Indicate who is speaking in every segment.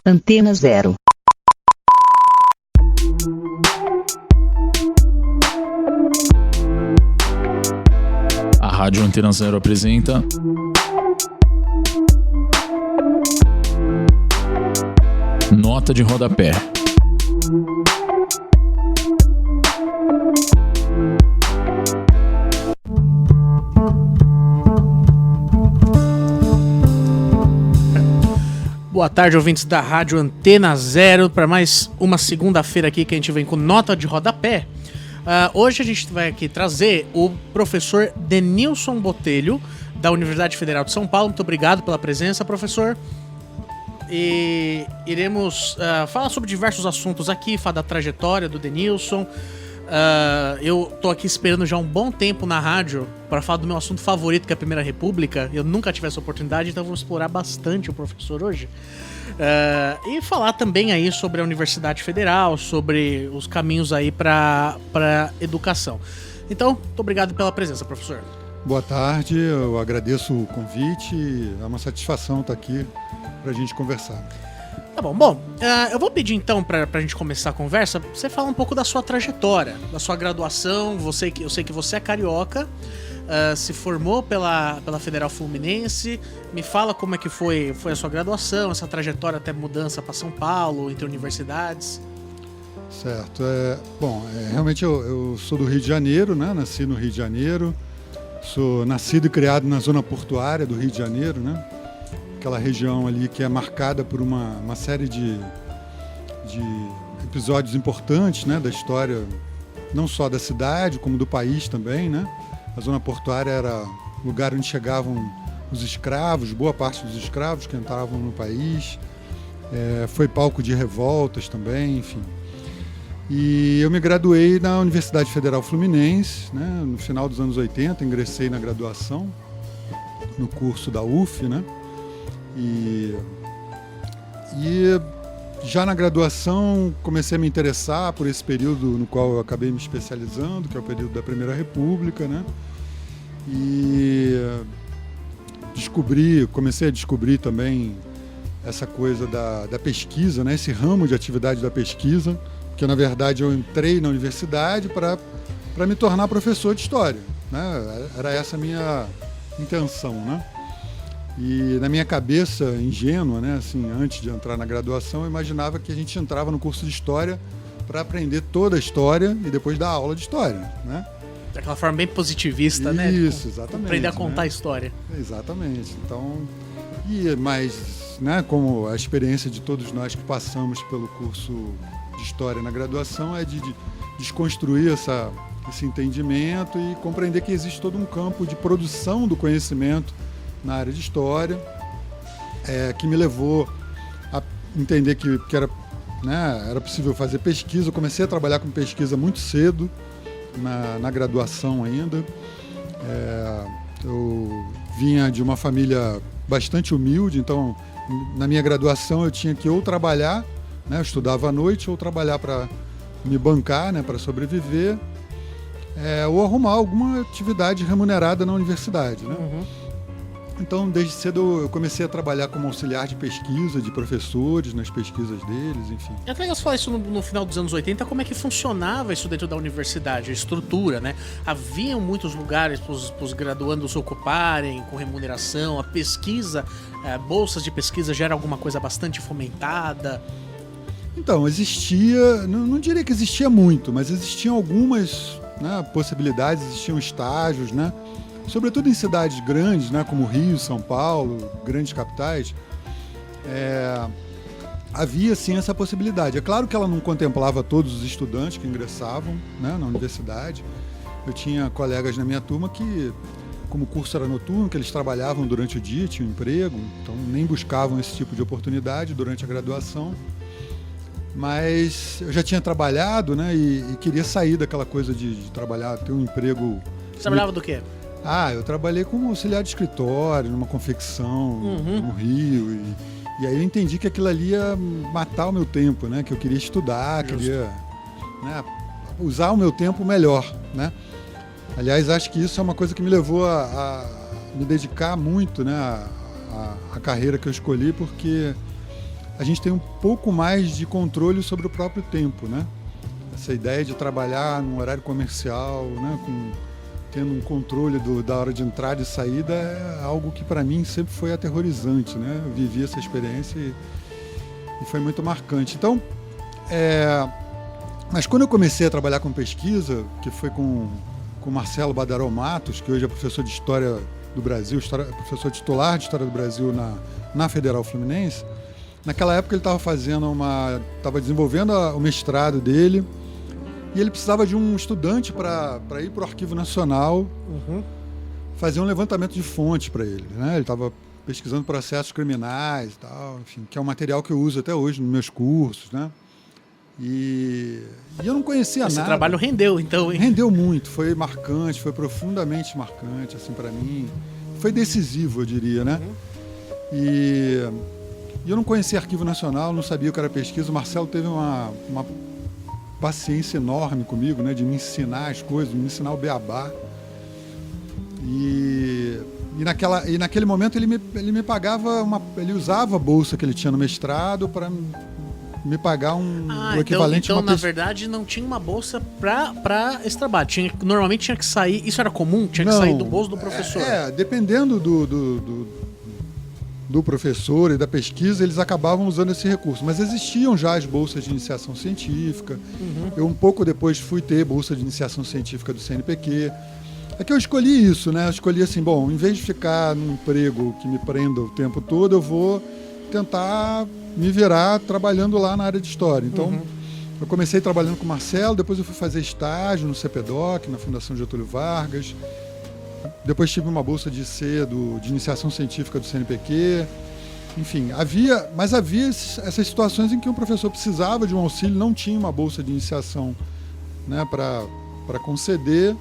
Speaker 1: Antena Zero.
Speaker 2: A Rádio Antena Zero apresenta Nota de Rodapé.
Speaker 3: Boa tarde, ouvintes da Rádio Antena Zero, para mais uma segunda-feira aqui que a gente vem com Nota de Rodapé. Hoje a gente vai aqui trazer o professor Denilson Botelho, da Universidade Federal de São Paulo. Muito obrigado pela presença, professor. E iremos falar sobre diversos assuntos aqui, falar da trajetória do Denilson. Eu tô aqui esperando já um bom tempo na rádio para falar do meu assunto favorito, que é a Primeira República. Eu nunca tive essa oportunidade, então vamos explorar bastante o professor hoje. E falar também aí sobre a Universidade Federal, sobre os caminhos aí para educação. Então, muito obrigado pela presença, professor.
Speaker 4: Boa tarde, eu agradeço o convite, é uma satisfação estar aqui para a gente conversar.
Speaker 3: Tá bom. Bom, eu vou pedir então pra gente começar a conversa, você falar um pouco da sua trajetória, da sua graduação. Eu sei que você é carioca, se formou pela Federal Fluminense. Me fala como é que foi a sua graduação, essa trajetória até mudança para São Paulo, entre universidades.
Speaker 4: Certo. Realmente eu sou do Rio de Janeiro, né? Nasci no Rio de Janeiro, sou nascido e criado na zona portuária do Rio de Janeiro, né? Aquela região ali que é marcada por uma série de episódios importantes, né, da história, não só da cidade, como do país também, né? A zona portuária era o lugar onde chegavam os escravos, boa parte dos escravos que entravam no país. Foi palco de revoltas também, enfim. E eu me graduei na Universidade Federal Fluminense, né, no final dos anos 80, ingressei na graduação, no curso da UF, né? E já na graduação comecei a me interessar por esse período no qual eu acabei me especializando, que é o período da Primeira República, né? E comecei a descobrir também essa coisa da pesquisa, né? Esse ramo de atividade da pesquisa, que na verdade eu entrei na universidade para me tornar professor de história, né? Era essa a minha intenção, né? E na minha cabeça ingênua, né, assim, antes de entrar na graduação, eu imaginava que a gente entrava no curso de História para aprender toda a história e depois dar aula de História, né?
Speaker 3: Daquela forma bem positivista,
Speaker 4: isso,
Speaker 3: né?
Speaker 4: Isso, exatamente.
Speaker 3: Aprender a contar,
Speaker 4: né?
Speaker 3: A história.
Speaker 4: Exatamente. Então, mas, né, como a experiência de todos nós que passamos pelo curso de História na graduação é de desconstruir esse entendimento e compreender que existe todo um campo de produção do conhecimento na área de história, que me levou a entender que era possível fazer pesquisa. Eu comecei a trabalhar com pesquisa muito cedo, na graduação ainda. Eu vinha de uma família bastante humilde, então na minha graduação eu tinha que ou trabalhar, né, eu estudava à noite, ou trabalhar para me bancar, né, para sobreviver, ou arrumar alguma atividade remunerada na universidade, né?
Speaker 3: Uhum.
Speaker 4: Então, desde cedo eu comecei a trabalhar como auxiliar de pesquisa, de professores, nas pesquisas deles, enfim.
Speaker 3: É legal você falar isso no final dos anos 80, como é que funcionava isso dentro da universidade, a estrutura, né? Haviam muitos lugares para os graduandos ocuparem, com remuneração, a pesquisa, bolsas de pesquisa já era alguma coisa bastante fomentada.
Speaker 4: Então, existia, não diria que existia muito, mas existiam algumas, né, possibilidades, existiam estágios, né? Sobretudo em cidades grandes, né, como Rio, São Paulo, grandes capitais, havia sim essa possibilidade. É claro que ela não contemplava todos os estudantes que ingressavam, né, na universidade. Eu tinha colegas na minha turma que, como o curso era noturno, que eles trabalhavam durante o dia, tinham emprego, então nem buscavam esse tipo de oportunidade durante a graduação. Mas eu já tinha trabalhado, né, e queria sair daquela coisa de trabalhar, ter um emprego...
Speaker 3: Você trabalhava do quê?
Speaker 4: Eu trabalhei como auxiliar de escritório, numa confecção, no Rio, e aí eu entendi que aquilo ali ia matar o meu tempo, né? Que eu queria estudar, queria, né, usar o meu tempo melhor, né? Aliás, acho que isso é uma coisa que me levou a me dedicar muito, né, à carreira que eu escolhi, porque a gente tem um pouco mais de controle sobre o próprio tempo, né? Essa ideia de trabalhar num horário comercial, né? Tendo um controle da hora de entrada e saída é algo que para mim sempre foi aterrorizante, né? Eu vivi essa experiência e foi muito marcante. Então, mas quando eu comecei a trabalhar com pesquisa, que foi com Marcelo Badaró Matos, que hoje é professor de História do Brasil, professor titular de História do Brasil na Federal Fluminense, naquela época ele estava desenvolvendo o mestrado dele e ele precisava de um estudante para ir para o Arquivo Nacional fazer um levantamento de fontes para ele, né? Ele estava pesquisando processos criminais e tal, enfim, que é um material que eu uso até hoje nos meus cursos, né? E eu não conhecia nada.
Speaker 3: Esse trabalho rendeu, então, hein?
Speaker 4: Rendeu muito, foi marcante, foi profundamente marcante, assim, para mim. Foi decisivo, eu diria, né? E eu não conhecia Arquivo Nacional, não sabia o que era pesquisa. O Marcelo teve uma paciência enorme comigo, né? De me ensinar as coisas, de me ensinar o beabá. E naquele momento ele me pagava ele usava a bolsa que ele tinha no mestrado para me pagar o equivalente
Speaker 3: então na verdade não tinha uma bolsa para esse trabalho. Normalmente tinha que sair, isso era comum? Tinha que sair do bolso do professor?
Speaker 4: Dependendo do professor e da pesquisa, eles acabavam usando esse recurso. Mas existiam já as bolsas de iniciação científica. Eu um pouco depois fui ter bolsa de iniciação científica do CNPq. É que eu escolhi isso, né? Eu escolhi assim, bom, em vez de ficar num emprego que me prenda o tempo todo, eu vou tentar me virar trabalhando lá na área de História. Então, eu comecei trabalhando com o Marcelo, depois eu fui fazer estágio no CPDOC, na Fundação Getúlio Vargas. Depois tive uma bolsa de iniciação científica do CNPq. Enfim, havia essas situações em que um professor precisava de um auxílio, não tinha uma bolsa de iniciação, né, para conceder.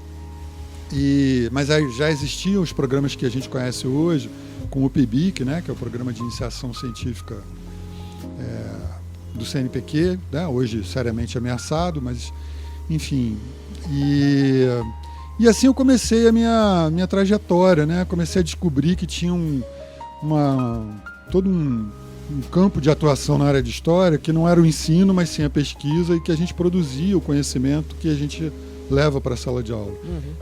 Speaker 4: Mas já existiam os programas que a gente conhece hoje, com o PIBIC, né, que é o Programa de Iniciação Científica do CNPq, né, hoje seriamente ameaçado, mas enfim. E assim eu comecei a minha trajetória, né? Comecei a descobrir que tinha todo um campo de atuação na área de História, que não era o ensino, mas sim a pesquisa, e que a gente produzia o conhecimento que a gente leva para a sala de aula.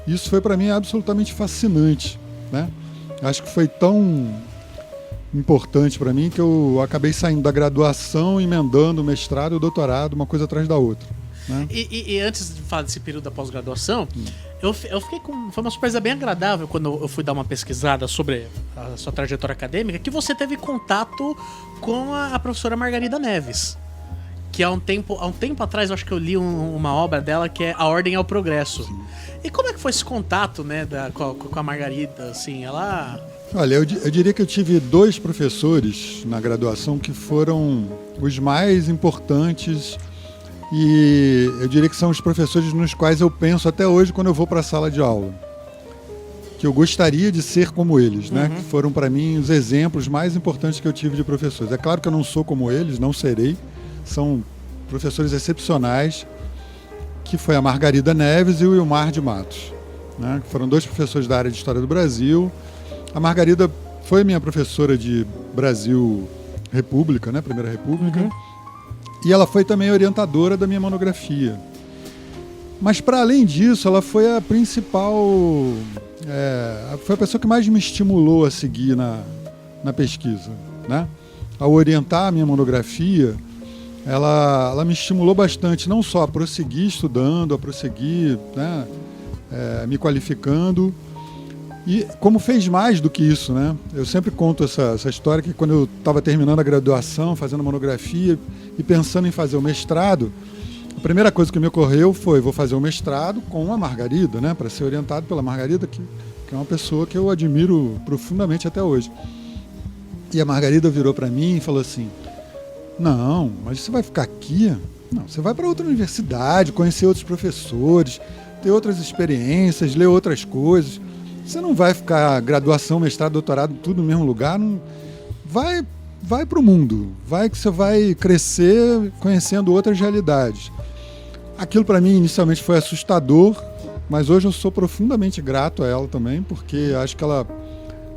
Speaker 4: Isso foi para mim absolutamente fascinante, né? Acho que foi tão importante para mim que eu acabei saindo da graduação, emendando o mestrado e o doutorado, uma coisa atrás da outra, né?
Speaker 3: E antes de falar desse período da pós-graduação, eu fiquei foi uma surpresa bem agradável quando eu fui dar uma pesquisada sobre a sua trajetória acadêmica, que você teve contato com a professora Margarida Neves, que há um tempo atrás eu acho que eu li uma obra dela que é A Ordem ao Progresso. Sim. E como é que foi esse contato, né, com a Margarida, assim, ela...
Speaker 4: Olha, eu diria que eu tive 2 professores na graduação que foram os mais importantes, e eu diria que são os professores nos quais eu penso até hoje quando eu vou para a sala de aula, que eu gostaria de ser como eles, né? Que foram para mim os exemplos mais importantes que eu tive de professores. É claro que eu não sou como eles, não serei, são professores excepcionais, que foi a Margarida Neves e o Wilmar de Matos, né? Que foram 2 professores da área de História do Brasil. A Margarida foi minha professora de Brasil República, né? Primeira República. E ela foi também orientadora da minha monografia. Mas, para além disso, ela foi a principal... foi a pessoa que mais me estimulou a seguir na pesquisa, né? Ao orientar a minha monografia, ela me estimulou bastante, não só a prosseguir estudando, a prosseguir, né, me qualificando, e como fez mais do que isso, né? Eu sempre conto essa história que quando eu estava terminando a graduação, fazendo a monografia e pensando em fazer o mestrado, a primeira coisa que me ocorreu foi: vou fazer o mestrado com a Margarida, né? Para ser orientado pela Margarida, que é uma pessoa que eu admiro profundamente até hoje. E a Margarida virou para mim e falou assim: não, mas você vai ficar aqui? Não, você vai para outra universidade, conhecer outros professores, ter outras experiências, ler outras coisas. Você não vai ficar graduação, mestrado, doutorado, tudo no mesmo lugar. Não... Vai para o mundo. Vai que você vai crescer conhecendo outras realidades. Aquilo para mim inicialmente foi assustador, mas hoje eu sou profundamente grato a ela também, porque acho que ela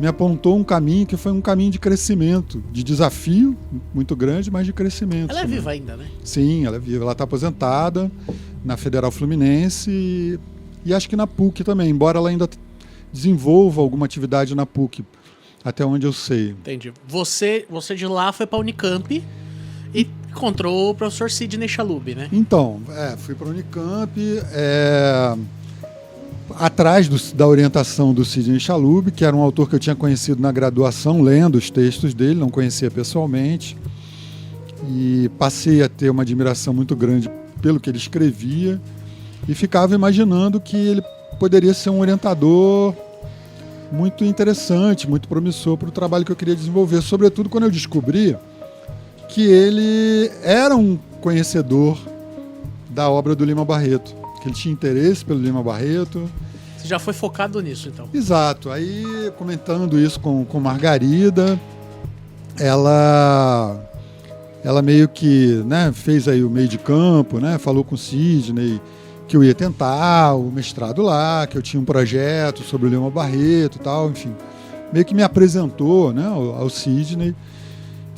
Speaker 4: me apontou um caminho que foi um caminho de crescimento, de desafio muito grande, mas de crescimento.
Speaker 3: Ela é viva ainda, né?
Speaker 4: Sim, ela é viva. Ela está aposentada na Federal Fluminense e acho que na PUC também, embora ela ainda desenvolva alguma atividade na PUC, até onde eu sei.
Speaker 3: Entendi. Você de lá foi para a Unicamp e encontrou o professor Sidney Chalub, né?
Speaker 4: Então, fui para a Unicamp, atrás da orientação do Sidney Chalub, que era um autor que eu tinha conhecido na graduação, lendo os textos dele, não conhecia pessoalmente, e passei a ter uma admiração muito grande pelo que ele escrevia e ficava imaginando que ele poderia ser um orientador muito interessante, muito promissor para o trabalho que eu queria desenvolver, sobretudo quando eu descobri que ele era um conhecedor da obra do Lima Barreto, que ele tinha interesse pelo Lima Barreto.
Speaker 3: Você já foi focado nisso, então?
Speaker 4: Exato. Aí, comentando isso com Margarida, ela meio que, né, fez aí o meio de campo, né, falou com o Sidney que eu ia tentar o mestrado lá, que eu tinha um projeto sobre o Lima Barreto e tal, enfim. Meio que me apresentou, né, ao Sidney.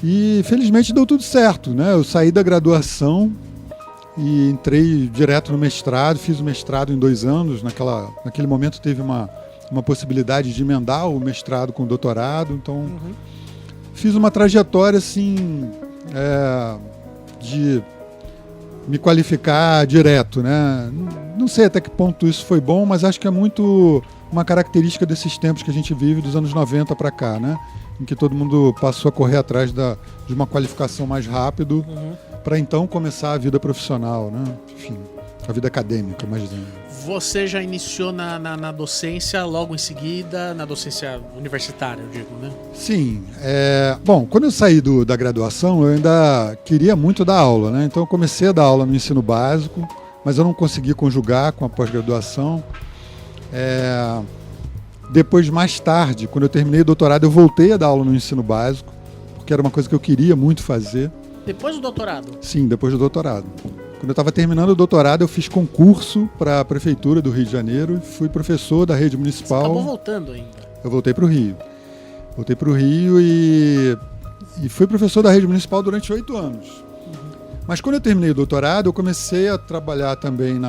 Speaker 4: E felizmente deu tudo certo, né? Eu saí da graduação e entrei direto no mestrado, fiz o mestrado em 2 anos. Naquele momento teve uma possibilidade de emendar o mestrado com o doutorado, então fiz uma trajetória assim, de me qualificar direto, né? Não sei até que ponto isso foi bom, mas acho que é muito uma característica desses tempos que a gente vive dos anos 90 para cá, né? Em que todo mundo passou a correr atrás de uma qualificação mais rápido para então começar a vida profissional, né? Enfim, a vida acadêmica, mais dizendo.
Speaker 3: Você já iniciou na docência logo em seguida, na docência universitária, eu digo, né?
Speaker 4: Sim. Bom, quando eu saí da graduação, eu ainda queria muito dar aula, né? Então eu comecei a dar aula no ensino básico, mas eu não consegui conjugar com a pós-graduação. Depois, mais tarde, quando eu terminei o doutorado, eu voltei a dar aula no ensino básico, porque era uma coisa que eu queria muito fazer.
Speaker 3: Depois do doutorado?
Speaker 4: Sim, depois do doutorado. Quando eu estava terminando o doutorado, eu fiz concurso para a Prefeitura do Rio de Janeiro e fui professor da rede municipal.
Speaker 3: Você acabou voltando ainda?
Speaker 4: Eu voltei para o Rio. Voltei para o Rio e fui professor da rede municipal durante 8 anos. Mas quando eu terminei o doutorado, eu comecei a trabalhar também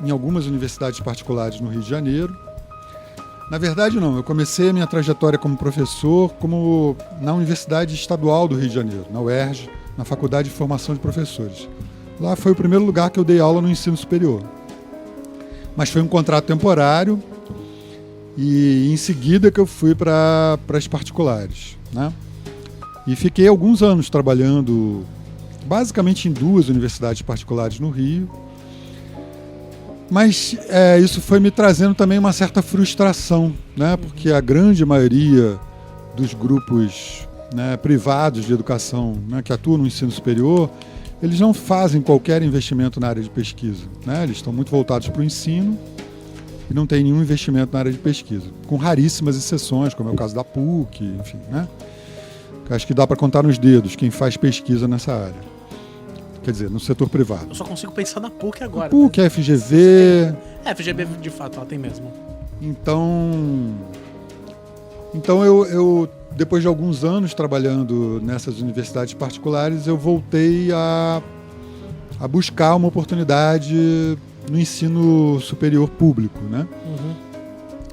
Speaker 4: em algumas universidades particulares no Rio de Janeiro. Na verdade, não. Eu comecei a minha trajetória como professor na Universidade Estadual do Rio de Janeiro, na UERJ, na Faculdade de Formação de Professores. Lá foi o primeiro lugar que eu dei aula no ensino superior. Mas foi um contrato temporário e em seguida que eu fui para as particulares, né? E fiquei alguns anos trabalhando basicamente em 2 universidades particulares no Rio. Mas isso foi me trazendo também uma certa frustração, né? Porque a grande maioria dos grupos, né, privados de educação, né, que atuam no ensino superior, eles não fazem qualquer investimento na área de pesquisa, né? Eles estão muito voltados para o ensino e não tem nenhum investimento na área de pesquisa, com raríssimas exceções, como é o caso da PUC, enfim, né? Acho que dá para contar nos dedos quem faz pesquisa nessa área. Quer dizer, no setor privado.
Speaker 3: Eu só consigo pensar na PUC agora.
Speaker 4: A PUC, a FGV...
Speaker 3: A FGV, de fato, ela tem mesmo.
Speaker 4: Então eu, depois de alguns anos trabalhando nessas universidades particulares, eu voltei a buscar uma oportunidade no ensino superior público, né?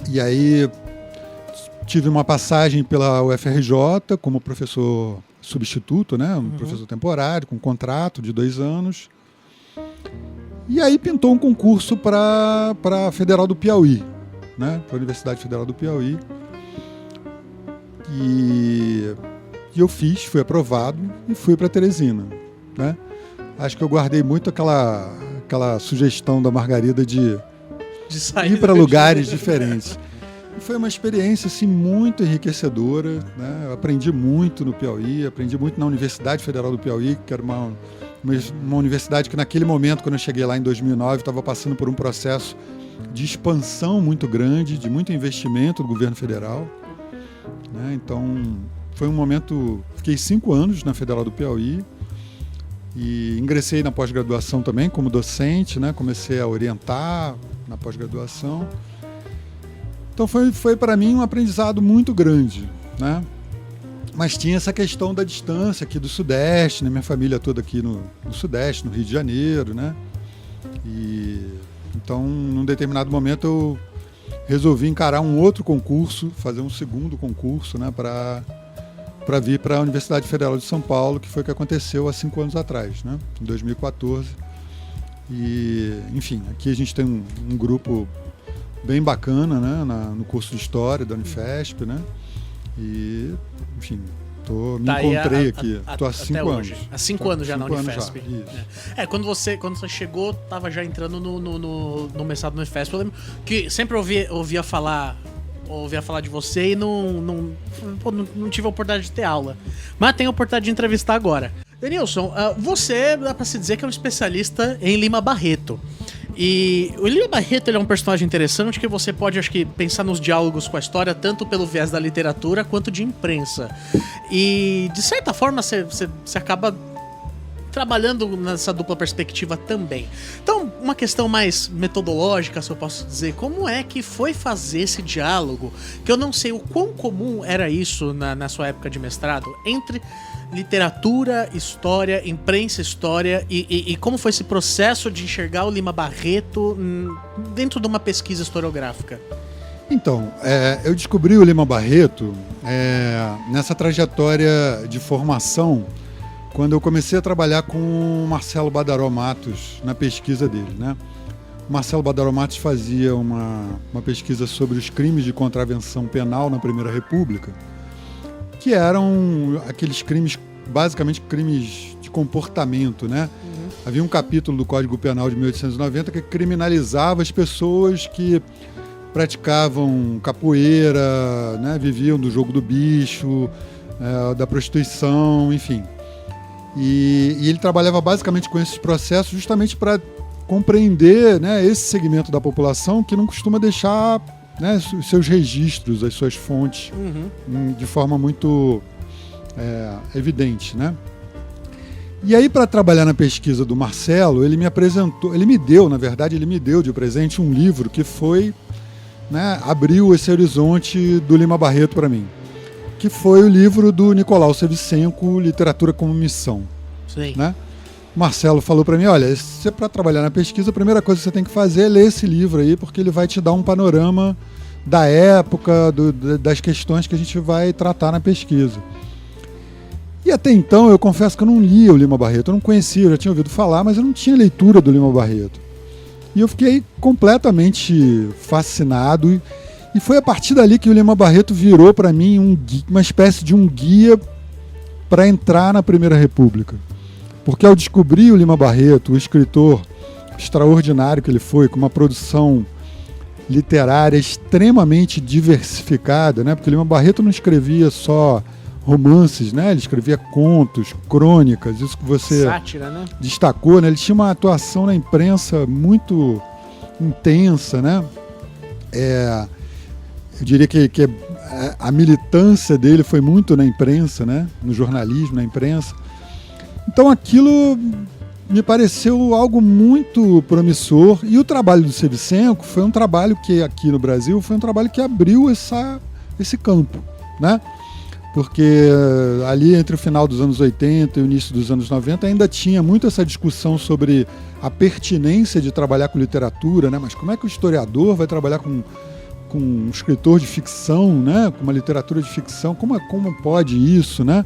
Speaker 4: E aí tive uma passagem pela UFRJ como professor substituto, né? Um professor temporário, com contrato de 2 anos. E aí pintou um concurso para a Federal do Piauí, né? Para a Universidade Federal do Piauí. E eu fui aprovado e fui para Teresina, né? Acho que eu guardei muito aquela sugestão da Margarida de ir para lugares diferentes. E foi uma experiência assim, muito enriquecedora, né? Eu aprendi muito no Piauí, aprendi muito na Universidade Federal do Piauí, que era uma universidade que naquele momento, quando eu cheguei lá em 2009, estava passando por um processo de expansão muito grande, de muito investimento do governo federal, né? Então, foi um momento... Fiquei 5 anos na Federal do Piauí e ingressei na pós-graduação também como docente, né? Comecei a orientar na pós-graduação. Então foi para mim um aprendizado muito grande, né? Mas tinha essa questão da distância aqui do Sudeste, né? Minha família toda aqui no Sudeste, no Rio de Janeiro, né? E então, num determinado momento, eu resolvi encarar um outro concurso, fazer um segundo concurso, né? Para vir para a Universidade Federal de São Paulo, que foi o que aconteceu há 5 anos atrás, né? Em 2014. E, enfim, aqui a gente tem um grupo bem bacana, né? No curso de História da Unifesp, né? E, enfim, me encontrei aqui. Estou há 5 anos.
Speaker 3: Há 5 anos já na Unifesp. Quando você chegou, estava já entrando no mestrado na Unifesp. Eu lembro que sempre ouvia falar de você e não tive a oportunidade de ter aula. Mas tenho a oportunidade de entrevistar agora. Denilson, você dá pra se dizer que é um especialista em Lima Barreto. E o Lima Barreto, ele é um personagem interessante que você pode, acho que, pensar nos diálogos com a história, tanto pelo viés da literatura quanto de imprensa. E, de certa forma, você acaba trabalhando nessa dupla perspectiva também. Então, uma questão mais metodológica, se eu posso dizer, como é que foi fazer esse diálogo, que eu não sei o quão comum era isso na sua época de mestrado, entre literatura, história, imprensa, história, e como foi esse processo de enxergar o Lima Barreto dentro de uma pesquisa historiográfica?
Speaker 4: Então, eu descobri o Lima Barreto nessa trajetória de formação, quando eu comecei a trabalhar com o Marcelo Badaró Matos na pesquisa dele, né? O Marcelo Badaró Matos fazia uma pesquisa sobre os crimes de contravenção penal na Primeira República, que eram aqueles crimes, basicamente crimes de comportamento, né? Uhum. Havia um capítulo do Código Penal de 1890 que criminalizava as pessoas que praticavam capoeira, né? Viviam do jogo do bicho, da prostituição, enfim. E ele trabalhava basicamente com esses processos justamente para compreender, né, esse segmento da população que não costuma deixar, né, os seus registros, as suas fontes, de forma muito evidente, né? E aí, para trabalhar na pesquisa do Marcelo, ele me deu de presente um livro que foi, né, abriu esse horizonte do Lima Barreto para mim, que foi o livro do Nicolau Sevchenko, Literatura como Missão.
Speaker 3: Sim.
Speaker 4: Né? Marcelo falou para mim, olha, se é para trabalhar na pesquisa, a primeira coisa que você tem que fazer é ler esse livro aí, porque ele vai te dar um panorama da época, das questões que a gente vai tratar na pesquisa. E até então, eu confesso que eu não lia o Lima Barreto, eu não conhecia, eu já tinha ouvido falar, mas eu não tinha leitura do Lima Barreto. E eu fiquei completamente fascinado, e foi a partir dali que o Lima Barreto virou para mim uma espécie de um guia para entrar na Primeira República. Porque ao descobrir o Lima Barreto, o escritor extraordinário que ele foi, com uma produção literária extremamente diversificada, né? Porque o Lima Barreto não escrevia só romances, né? Ele escrevia contos, crônicas, isso que você
Speaker 3: sátira, né?
Speaker 4: Destacou, né? Ele tinha uma atuação na imprensa muito intensa, né? Eu diria que a militância dele foi muito na imprensa, né? No jornalismo, na imprensa. Então aquilo me pareceu algo muito promissor, e o trabalho do Sevchenko foi um trabalho que aqui no Brasil foi um trabalho que abriu esse campo, né? Porque ali entre o final dos anos 80 e o início dos anos 90 ainda tinha muito essa discussão sobre a pertinência de trabalhar com literatura, né? Mas como é que o historiador vai trabalhar com um escritor de ficção, né? Com uma literatura de ficção, como pode isso, né?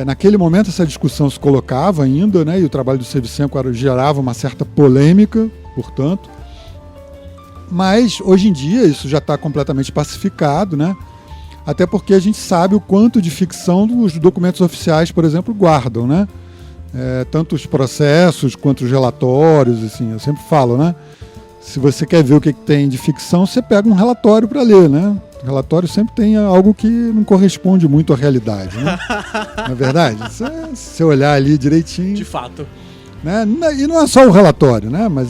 Speaker 4: Naquele momento essa discussão se colocava ainda, né? E o trabalho do Sevchenko gerava uma certa polêmica, portanto. Mas hoje em dia isso já está completamente pacificado, né? Até porque a gente sabe o quanto de ficção os documentos oficiais, por exemplo, guardam, né? Tanto os processos quanto os relatórios, assim, eu sempre falo, né? Se você quer ver o que tem de ficção, você pega um relatório para ler, né? O relatório sempre tem algo que não corresponde muito à realidade, né? Não é verdade? Se você olhar ali direitinho...
Speaker 3: De fato.
Speaker 4: Né? E não é só o relatório, né? Mas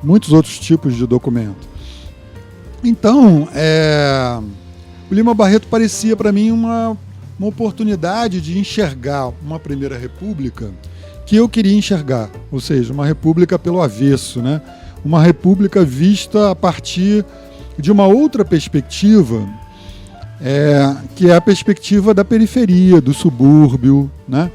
Speaker 4: muitos outros tipos de documento. Então, o Lima Barreto parecia para mim uma oportunidade de enxergar uma Primeira República que eu queria enxergar, ou seja, uma república pelo avesso, né? Uma república vista a partir de uma outra perspectiva, que é a perspectiva da periferia, do subúrbio, né?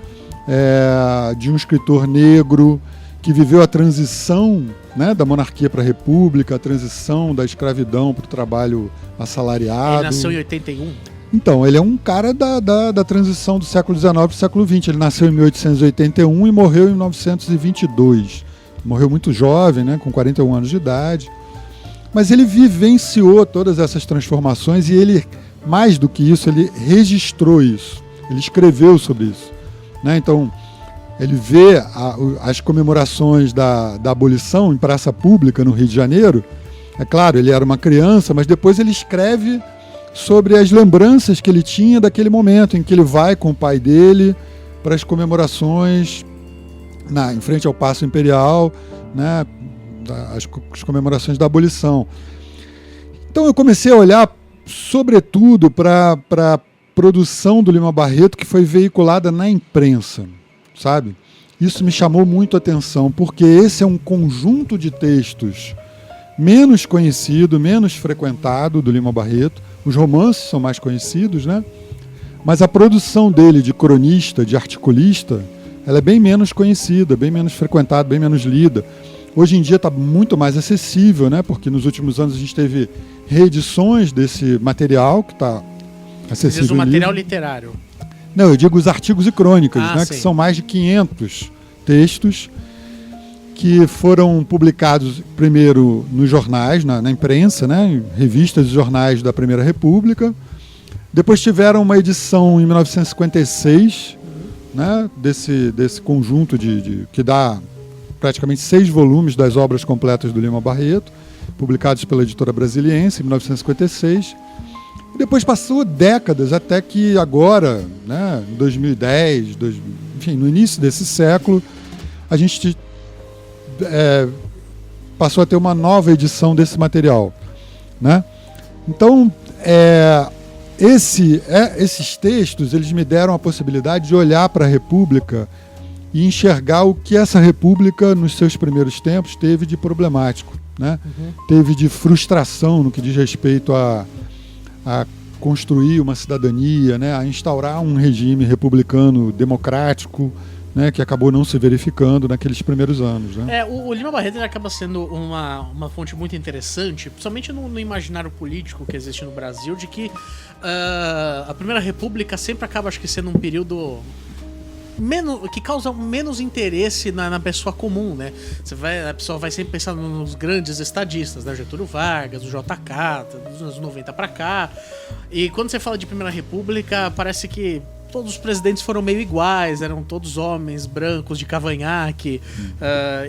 Speaker 4: De um escritor negro que viveu a transição, né, da monarquia para a república, a transição da escravidão para o trabalho assalariado.
Speaker 3: Ele nasceu em 81?
Speaker 4: Então, ele é um cara da transição do século XIX para o século XX. Ele nasceu em 1881 e morreu em 1922. Morreu muito jovem, né, com 41 anos de idade. Mas ele vivenciou todas essas transformações e ele, mais do que isso, ele registrou isso. Ele escreveu sobre isso, né? Então, ele vê as comemorações da abolição em praça pública no Rio de Janeiro. É claro, ele era uma criança, mas depois ele escreve sobre as lembranças que ele tinha daquele momento em que ele vai com o pai dele para as comemorações em frente ao Paço Imperial, né, as comemorações da abolição. Então eu comecei a olhar, sobretudo, para a produção do Lima Barreto que foi veiculada na imprensa, sabe? Isso me chamou muito a atenção, porque esse é um conjunto de textos menos conhecido, menos frequentado do Lima Barreto. Os romances são mais conhecidos, né? Mas a produção dele de cronista, de articulista, ela é bem menos conhecida, bem menos frequentada, bem menos lida. Hoje em dia está muito mais acessível, né? Porque nos últimos anos a gente teve reedições desse material que está acessível.
Speaker 3: Diz o material literário.
Speaker 4: Não, eu digo os artigos e crônicas, né?
Speaker 3: Sim.
Speaker 4: Que são mais de 500 textos que foram publicados primeiro nos jornais, na imprensa, né, em revistas e jornais da Primeira República. Depois tiveram uma edição em 1956, né, desse conjunto que dá praticamente 6 volumes das obras completas do Lima Barreto, publicados pela editora Brasiliense em 1956. E depois passou décadas até que agora, né, em 2010, enfim, no início desse século, a gente passou a ter uma nova edição desse material, né? Então, esses textos, eles me deram a possibilidade de olhar para a República e enxergar o que essa República, nos seus primeiros tempos, teve de problemático, né? Teve de frustração no que diz respeito a construir uma cidadania, né? A instaurar um regime republicano democrático, né, que acabou não se verificando naqueles primeiros anos, né?
Speaker 3: O Lima Barreto ele acaba sendo uma fonte muito interessante, principalmente no imaginário político que existe no Brasil, de que a Primeira República sempre acaba, acho que, sendo um período que causa menos interesse na pessoa comum, né? A pessoa vai sempre pensar nos grandes estadistas, né? Getúlio Vargas, o JK, dos anos 90 pra cá. E quando você fala de Primeira República, parece que todos os presidentes foram meio iguais, eram todos homens brancos de cavanhaque.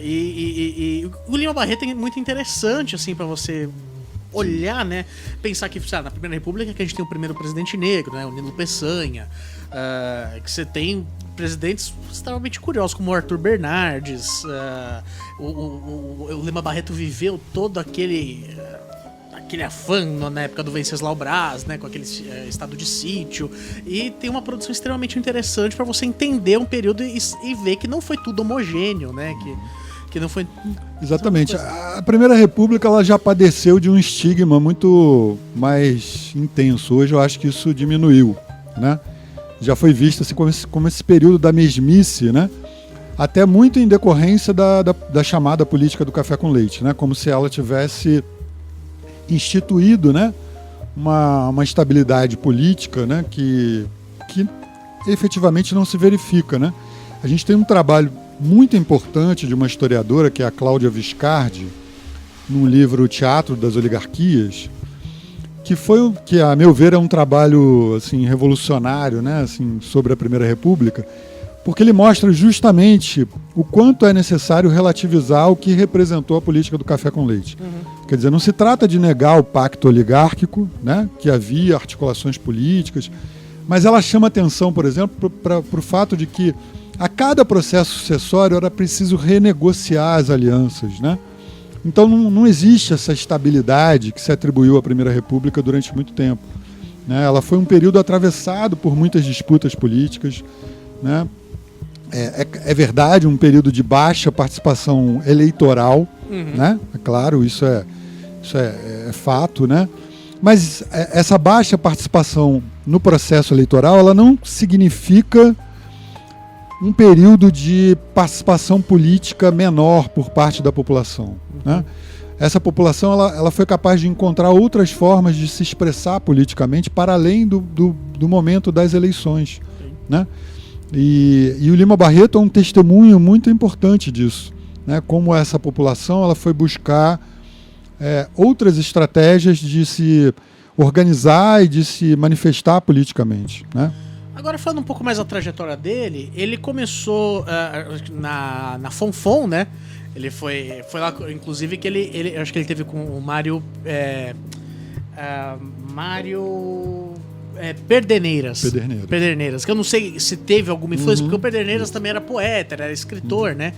Speaker 3: E o Lima Barreto é muito interessante, assim, para você olhar, né? Pensar que na Primeira República que a gente tem o primeiro presidente negro, né? O Nilo Peçanha. Que você tem presidentes extremamente curiosos, como o Arthur Bernardes. O Lima Barreto viveu todo aquele afã na época do Venceslau Braz, né, com aquele estado de sítio, e tem uma produção extremamente interessante para você entender um período e ver que não foi tudo homogêneo, né, que não foi...
Speaker 4: Exatamente. A Primeira República ela já padeceu de um estigma muito mais intenso. Hoje eu acho que isso diminuiu, né? Já foi visto assim, como esse período da mesmice, né? Até muito em decorrência da chamada política do café com leite, né? Como se ela tivesse instituído, né, uma estabilidade política, né, que efetivamente não se verifica, né? A gente tem um trabalho muito importante de uma historiadora, que é a Cláudia Viscardi, num livro Teatro das Oligarquias, que a meu ver é um trabalho assim revolucionário, né, assim, sobre a Primeira República, porque ele mostra justamente o quanto é necessário relativizar o que representou a política do café com leite. Quer dizer, não se trata de negar o pacto oligárquico, né, que havia articulações políticas, mas ela chama atenção, por exemplo, para o fato de que a cada processo sucessório era preciso renegociar as alianças, né? Então não existe essa estabilidade que se atribuiu à Primeira República durante muito tempo, né? Ela foi um período atravessado por muitas disputas políticas, né? É verdade, um período de baixa participação eleitoral, né? É claro, isso é é fato, né? Mas essa baixa participação no processo eleitoral, ela não significa um período de participação política menor por parte da população, né? Essa população ela foi capaz de encontrar outras formas de se expressar politicamente para além do momento das eleições, né? E o Lima Barreto é um testemunho muito importante disso, né? Como essa população ela foi buscar outras estratégias de se organizar e de se manifestar politicamente, né?
Speaker 3: Agora, falando um pouco mais da trajetória dele, ele começou na Fonfon, né? Ele foi lá, inclusive, que ele acho que ele teve com o Mário Pederneiras, que eu não sei se teve alguma influência, porque o Pederneiras também era poeta, era escritor, né?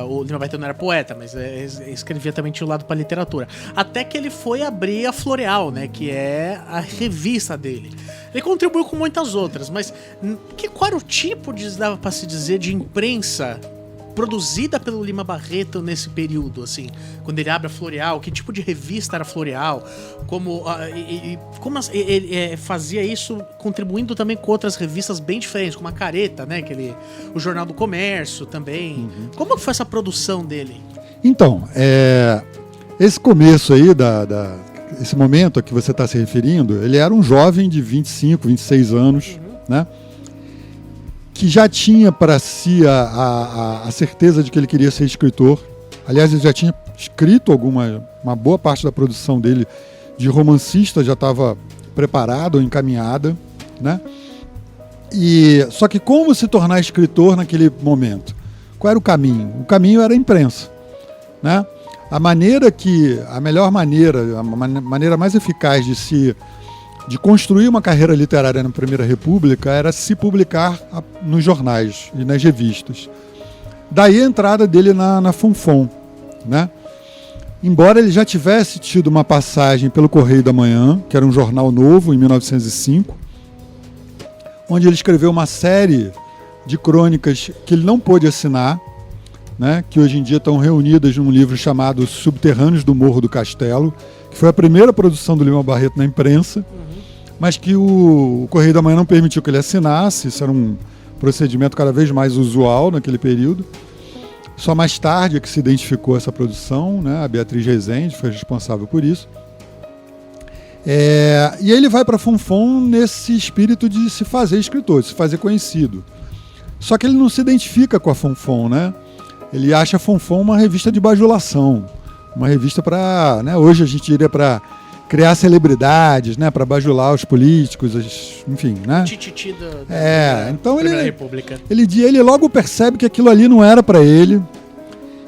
Speaker 3: O Lima Barreto não era poeta, mas escrevia também, tinha o lado para literatura. Até que ele foi abrir a Floreal, né? Que é a revista dele. Ele contribuiu com muitas outras, mas qual era o tipo, dava para se dizer, de imprensa produzida pelo Lima Barreto nesse período, assim, quando ele abre a Floreal? Que tipo de revista era a Floreal? Como ele fazia isso contribuindo também com outras revistas bem diferentes, como a Careta, né? O Jornal do Comércio também. Como foi essa produção dele?
Speaker 4: Então, esse começo aí, esse momento a que você está se referindo, ele era um jovem de 25, 26 anos, né? Que já tinha para si a certeza de que ele queria ser escritor. Aliás, ele já tinha escrito uma boa parte da produção dele de romancista, já estava preparada ou encaminhada, né? Só que como se tornar escritor naquele momento? Qual era o caminho? O caminho era a imprensa, né? A melhor maneira, a maneira mais eficaz de construir uma carreira literária na Primeira República era se publicar nos jornais e nas revistas. Daí a entrada dele na Fonfon, né? Embora ele já tivesse tido uma passagem pelo Correio da Manhã, que era um jornal novo, em 1905, onde ele escreveu uma série de crônicas que ele não pôde assinar, né? Que hoje em dia estão reunidas num livro chamado Subterrâneos do Morro do Castelo, que foi a primeira produção do Lima Barreto na imprensa, mas que o Correio da Manhã não permitiu que ele assinasse. Isso era um procedimento cada vez mais usual naquele período. Só mais tarde é que se identificou essa produção, né? A Beatriz Rezende foi responsável por isso. E aí ele vai para a Fonfon nesse espírito de se fazer escritor, de se fazer conhecido. Só que ele não se identifica com a Fonfon, né? Ele acha a Fonfon uma revista de bajulação, uma revista para, né, hoje a gente diria para criar celebridades, né, para bajular os políticos, enfim, né?
Speaker 3: Tititi da
Speaker 4: então
Speaker 3: Primeira República.
Speaker 4: Ele logo percebe que aquilo ali não era para ele,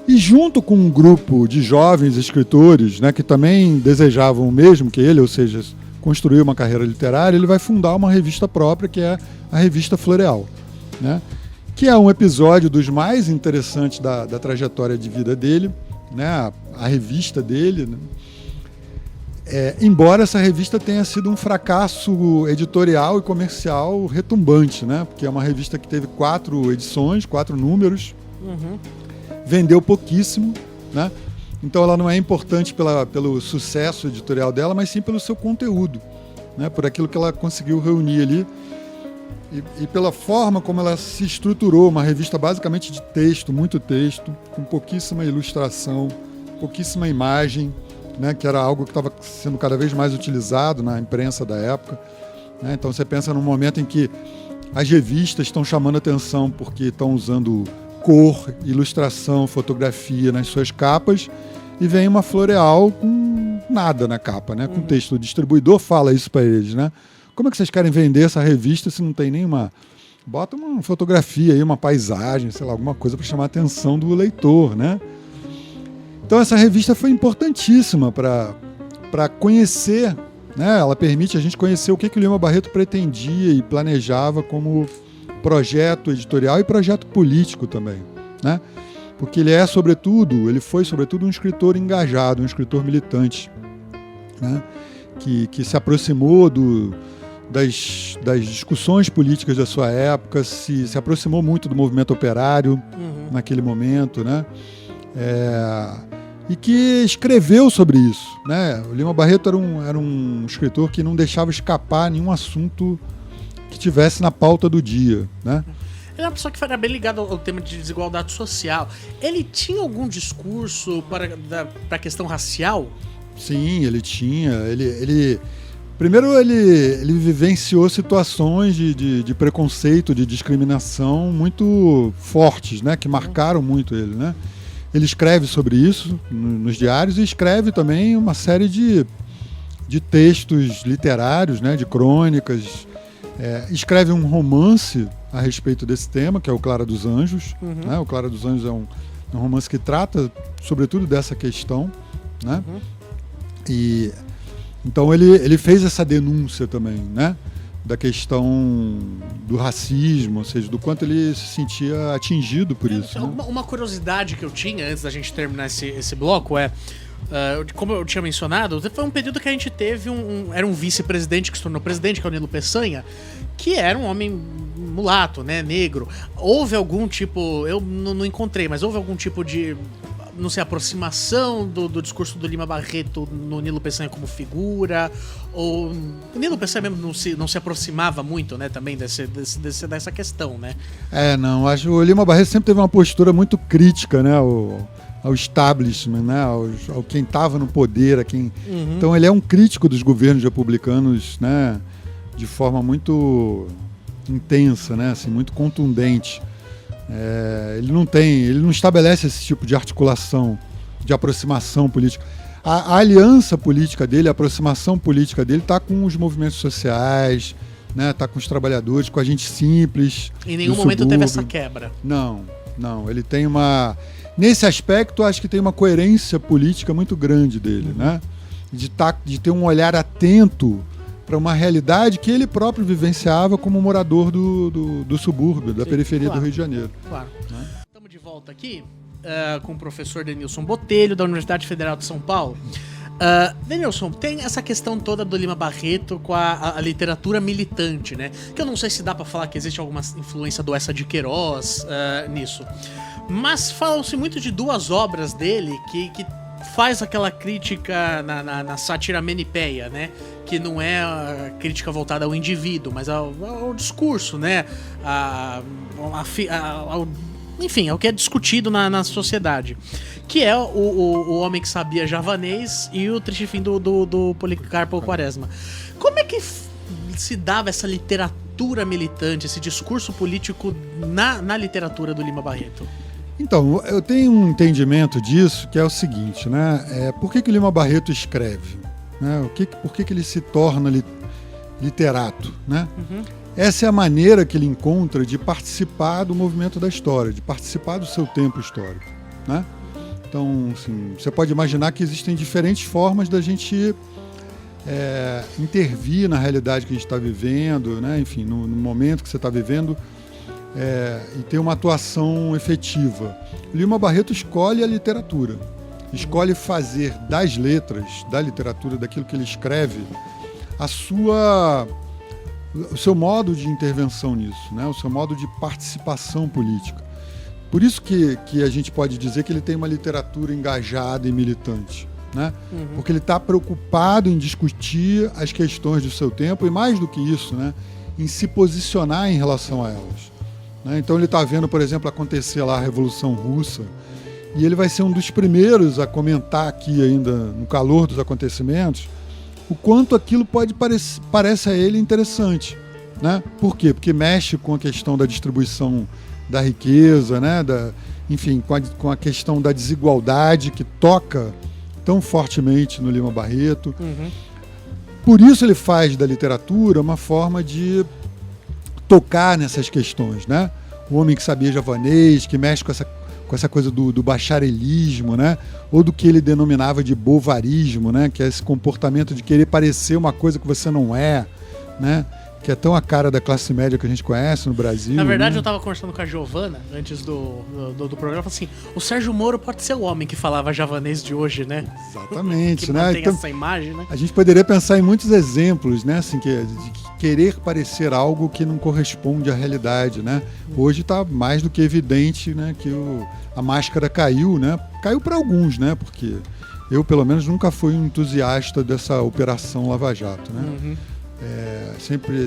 Speaker 4: e junto com um grupo de jovens escritores, né, que também desejavam o mesmo que ele, ou seja, construir uma carreira literária, ele vai fundar uma revista própria, que é a Revista Floreal, né? Que é um episódio dos mais interessantes da trajetória de vida dele, né? A revista dele, né? Embora essa revista tenha sido um fracasso editorial e comercial retumbante, né? Porque é uma revista que teve 4 edições, 4 números, vendeu pouquíssimo, né? Então ela não é importante pelo sucesso editorial dela, mas sim pelo seu conteúdo, né? Por aquilo que ela conseguiu reunir ali e pela forma como ela se estruturou, uma revista basicamente de texto, muito texto, com pouquíssima ilustração, pouquíssima imagem, né, que era algo que estava sendo cada vez mais utilizado na imprensa da época, né? Então você pensa num momento em que as revistas estão chamando atenção porque estão usando cor, ilustração, fotografia nas suas capas, e vem uma Floreal com nada na capa, né, com texto. O distribuidor fala isso para eles, né? Como é que vocês querem vender essa revista se não tem nenhuma... Bota uma fotografia aí, uma paisagem, sei lá, alguma coisa para chamar a atenção do leitor, né? Então essa revista foi importantíssima para conhecer, né? Ela permite a gente conhecer o que o Lima Barreto pretendia e planejava como projeto editorial e projeto político também, né? Porque ele foi sobretudo um escritor engajado, um escritor militante, né? Que se aproximou das discussões políticas da sua época, se aproximou muito do movimento operário naquele momento, né? e que escreveu sobre isso, né? O Lima Barreto era um escritor que não deixava escapar nenhum assunto que tivesse na pauta do dia, né?
Speaker 3: Ele é uma pessoa que era bem ligada ao tema de desigualdade social. Ele tinha algum discurso para a questão racial?
Speaker 4: Sim, ele tinha. Primeiro, ele vivenciou situações de preconceito, de discriminação muito fortes, né? Que marcaram muito ele, né? Ele escreve sobre isso nos diários e escreve também uma série de textos literários, né? De crônicas. Escreve um romance a respeito desse tema, que é o Clara dos Anjos. Né? O Clara dos Anjos é um romance que trata, sobretudo, dessa questão, né? E então ele fez essa denúncia também, né? Da questão do racismo, ou seja, do quanto ele se sentia atingido por isso. Né?
Speaker 3: Uma curiosidade que eu tinha antes da gente terminar esse bloco como eu tinha mencionado, foi um período que a gente teve era um vice-presidente que se tornou presidente, que é o Nilo Peçanha, que era um homem mulato, né, negro. Houve algum tipo, eu não encontrei, mas houve algum tipo de, não sei, aproximação do discurso do Lima Barreto no Nilo Peçanha como figura? Ou o Nilo Peçanha mesmo não se aproximava muito, né, também dessa questão, né?
Speaker 4: Não, acho que o Lima Barreto sempre teve uma postura muito crítica, né, ao establishment, né, ao quem estava no poder, Então ele é um crítico dos governos republicanos, né, de forma muito intensa, né, assim, muito contundente. Ele não estabelece esse tipo de articulação, de aproximação política. A aliança política dele, a aproximação política dele está com os movimentos sociais, né, está com os trabalhadores, com a gente simples.
Speaker 3: Em nenhum momento teve essa quebra.
Speaker 4: Não. Ele tem uma... Nesse aspecto, acho que tem uma coerência política muito grande dele, né? De ter um olhar atento para uma realidade que ele próprio vivenciava como morador do subúrbio, da periferia do Rio de Janeiro.
Speaker 3: Claro. Estamos de volta aqui com o professor Denilson Botelho, da Universidade Federal de São Paulo. Denilson, tem essa questão toda do Lima Barreto com a literatura militante, né? Que eu não sei se dá para falar que existe alguma influência do Eça de Queiroz nisso. Mas falam-se muito de duas obras dele que faz aquela crítica na sátira menipéia, né? Que não é a crítica voltada ao indivíduo, mas ao discurso, né? Enfim, ao que é discutido na sociedade. Que é o Homem que Sabia Javanês e o Triste Fim do Policarpo Quaresma. Como é que se dava essa literatura militante, esse discurso político na literatura do Lima Barreto?
Speaker 4: Então, eu tenho um entendimento disso, que é o seguinte, né? Por que o Lima Barreto escreve? Né? Por que ele se torna literato? Né? Essa é a maneira que ele encontra de participar do movimento da história, de participar do seu tempo histórico. Né? Então, assim, você pode imaginar que existem diferentes formas da gente intervir na realidade que a gente está vivendo, né? Enfim, no momento que você está vivendo, e ter uma atuação efetiva. Lima Barreto escolhe a literatura, escolhe fazer das letras, da literatura, daquilo que ele escreve, o seu modo de intervenção nisso, né? O seu modo de participação política. Por isso que a gente pode dizer que ele tem uma literatura engajada e militante, né? Porque ele está preocupado em discutir as questões do seu tempo e, mais do que isso, né, em se posicionar em relação a elas. Então ele está vendo, por exemplo, acontecer lá a Revolução Russa, e ele vai ser um dos primeiros a comentar aqui ainda, no calor dos acontecimentos, o quanto aquilo parece a ele interessante. Né? Por quê? Porque mexe com a questão da distribuição da riqueza, né? Enfim, com a questão da desigualdade que toca tão fortemente no Lima Barreto. Por isso ele faz da literatura uma forma de tocar nessas questões, né? O Homem que Sabia Javanês, que mexe com essa coisa do bacharelismo, né? Ou do que ele denominava de bovarismo, né? Que é esse comportamento de querer parecer uma coisa que você não é, né? que é tão a cara da classe média que a gente conhece no Brasil.
Speaker 3: Na verdade,
Speaker 4: né?
Speaker 3: eu tava conversando com a Giovana antes do programa, assim, o Sérgio Moro pode ser o homem que falava javanês de hoje, né?
Speaker 4: Exatamente,
Speaker 3: que
Speaker 4: né?
Speaker 3: mantém
Speaker 4: Então,
Speaker 3: essa imagem, né?
Speaker 4: a gente poderia pensar em muitos exemplos, né? Assim, de querer parecer algo que não corresponde à realidade, né? Hoje está mais do que evidente, né, que a máscara caiu, né? Caiu para alguns, né? Porque eu, pelo menos, nunca fui um entusiasta dessa Operação Lava Jato, né?
Speaker 3: Uhum.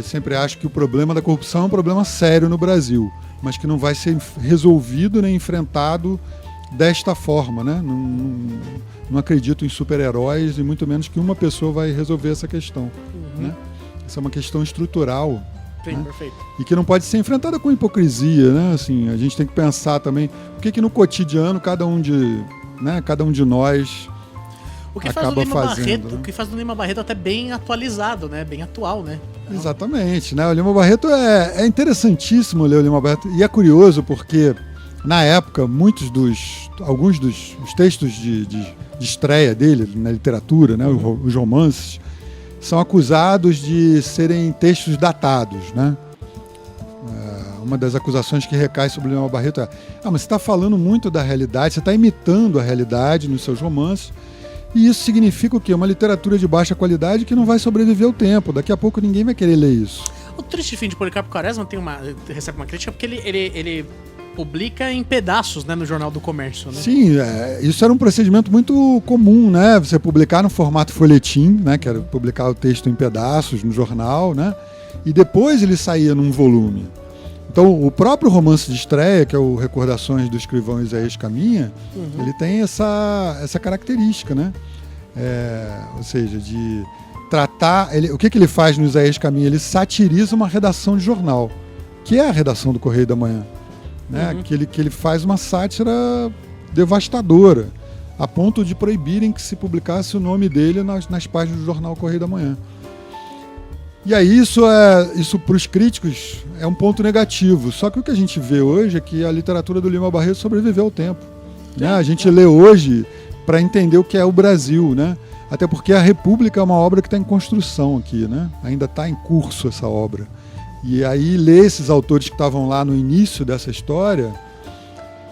Speaker 4: Sempre acho que o problema da corrupção é um problema sério no Brasil, mas que não vai ser resolvido nem enfrentado desta forma, né? Não acredito em super-heróis e muito menos que uma pessoa vai resolver essa questão, né? Essa é uma questão estrutural.
Speaker 3: Sim,
Speaker 4: né?
Speaker 3: perfeito.
Speaker 4: E que não pode ser enfrentada com hipocrisia, né? Assim, a gente tem que pensar também o que no cotidiano cada um de nós
Speaker 3: O que faz do
Speaker 4: acaba
Speaker 3: Lima
Speaker 4: fazendo,
Speaker 3: Barreto,
Speaker 4: né?
Speaker 3: o que faz do Lima Barreto até bem atualizado, né? Bem atual, né?
Speaker 4: Exatamente, né? O Lima Barreto é interessantíssimo ler o Lima Barreto e é curioso porque na época alguns dos textos de estreia dele na literatura, né? Os romances são acusados de serem textos datados, né? Uma das acusações que recai sobre o Lima Barreto é: mas você está falando muito da realidade, você está imitando a realidade nos seus romances. E isso significa o quê? Uma literatura de baixa qualidade que não vai sobreviver ao tempo. Daqui a pouco ninguém vai querer ler isso.
Speaker 3: O Triste Fim de Policarpo Quaresma recebe uma crítica porque ele publica em pedaços, né, no Jornal do Comércio, né?
Speaker 4: Sim, isso era um procedimento muito comum, né? Você publicar no formato folhetim, né? Que era publicar o texto em pedaços no jornal, né? E depois ele saía num volume. Então, o próprio romance de estreia, que é o Recordações do Escrivão Isaías Caminha, ele tem essa característica, né? Ou seja, de tratar... o que ele faz no Isaías Caminha? Ele satiriza uma redação de jornal, que é a redação do Correio da Manhã. Né? Que ele faz uma sátira devastadora, a ponto de proibirem que se publicasse o nome dele nas páginas do jornal Correio da Manhã. E aí isso para os críticos é um ponto negativo. Só que o que a gente vê hoje é que a literatura do Lima Barreto sobreviveu ao tempo. Né? A gente lê hoje para entender o que é o Brasil, né? Até porque a República é uma obra que está em construção aqui, né? Ainda está em curso essa obra. E aí ler esses autores que estavam lá no início dessa história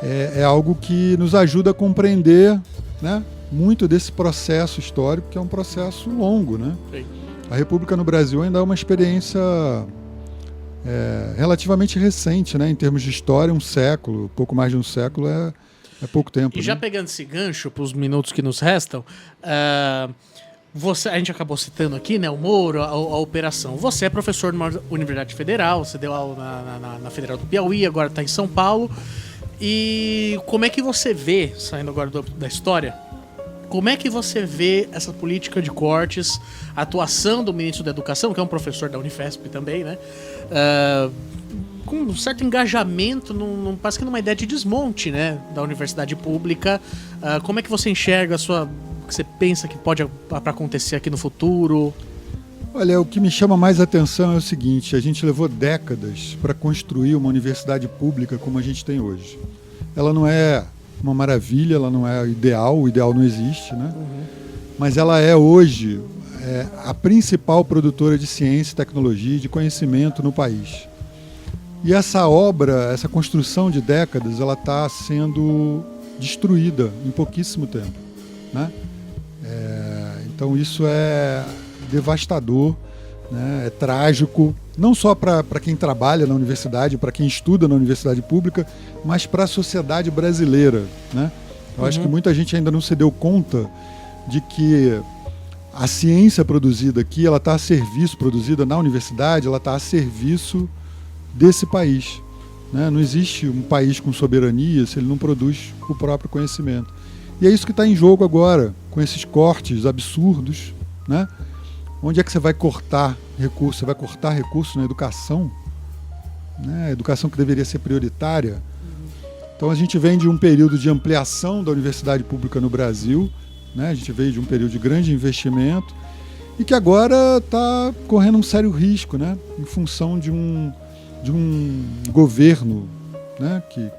Speaker 4: é algo que nos ajuda a compreender, né, muito desse processo histórico, que é um processo longo, né?
Speaker 3: Sim.
Speaker 4: A República no Brasil ainda é uma experiência relativamente recente, né? Em termos de história, um século, pouco mais de um século é pouco tempo.
Speaker 3: E já
Speaker 4: né?
Speaker 3: pegando esse gancho para os minutos que nos restam, a gente acabou citando aqui, né, o Moro, a operação. Você é professor numa universidade federal, você deu aula na Federal do Piauí, agora está em São Paulo. E como é que você vê, saindo agora da história, como é que você vê essa política de cortes, a atuação do ministro da Educação, que é um professor da Unifesp também, né? Com um certo engajamento, parece que numa ideia de desmonte, né, da universidade pública. Como é que você enxerga o que você pensa que pode acontecer aqui no futuro?
Speaker 4: Olha, o que me chama mais atenção é o seguinte: a gente levou décadas para construir uma universidade pública como a gente tem hoje. Ela não é uma maravilha, ela não é ideal, o ideal não existe, né? Mas ela é hoje a principal produtora de ciência, tecnologia e de conhecimento no país. E essa obra, essa construção de décadas, ela está sendo destruída em pouquíssimo tempo, né? Então isso é devastador, né? É trágico, não só para quem trabalha na universidade, para quem estuda na universidade pública, mas para a sociedade brasileira, né? Eu acho que muita gente ainda não se deu conta de que a ciência produzida aqui, ela está a serviço, produzida na universidade, ela está a serviço desse país, né? Não existe um país com soberania se ele não produz o próprio conhecimento. E é isso que está em jogo agora, com esses cortes absurdos, né? Onde é que você vai cortar recursos? Você vai cortar recursos na educação, né? A educação que deveria ser prioritária. Então a gente vem de um período de ampliação da universidade pública no Brasil, né? A gente veio de um período de grande investimento e que agora está correndo um sério risco, né? Em função de um governo, né? Que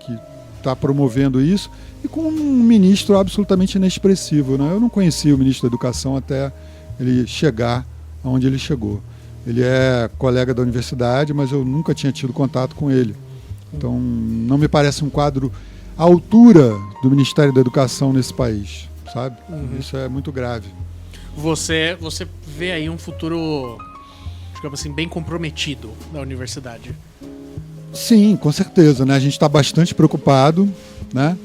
Speaker 4: está promovendo isso e com um ministro absolutamente inexpressivo, né? Eu não conhecia o ministro da Educação até ele chegar aonde ele chegou. Ele é colega da universidade, mas eu nunca tinha tido contato com ele. Então, não me parece um quadro à altura do Ministério da Educação nesse país, sabe? Isso é muito grave.
Speaker 3: Você vê aí um futuro, digamos assim, bem comprometido da universidade.
Speaker 4: Sim, com certeza, né? A gente está bastante preocupado, né?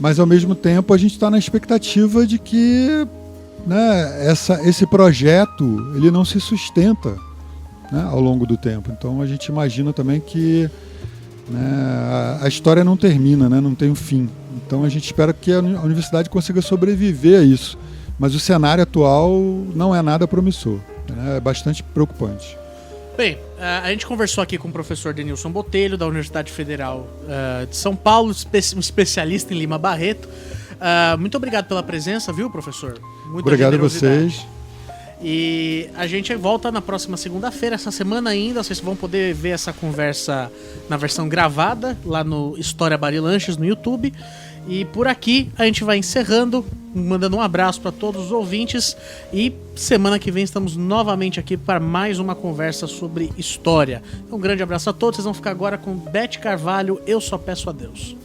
Speaker 4: Mas, ao mesmo tempo, a gente está na expectativa de que, né, esse projeto ele não se sustenta, né, ao longo do tempo. Então, a gente imagina também que, né, a história não termina, né, não tem um fim. Então, a gente espera que a universidade consiga sobreviver a isso. Mas o cenário atual não é nada promissor, né? É bastante preocupante.
Speaker 3: Bem, a gente conversou aqui com o professor Denilson Botelho, da Universidade Federal de São Paulo, um especialista em Lima Barreto. Muito obrigado pela presença, viu, professor? Muita
Speaker 4: obrigado a
Speaker 3: generosidade.
Speaker 4: vocês.
Speaker 3: E a gente volta na próxima segunda-feira. Essa semana ainda, vocês vão poder ver essa conversa na versão gravada, lá no História Barilanches, no YouTube. E por aqui a gente vai encerrando, mandando um abraço para todos os ouvintes. E semana que vem estamos novamente aqui para mais uma conversa sobre história. Um grande abraço a todos. Vocês vão ficar agora com Beth Carvalho, Eu Só Peço a Deus.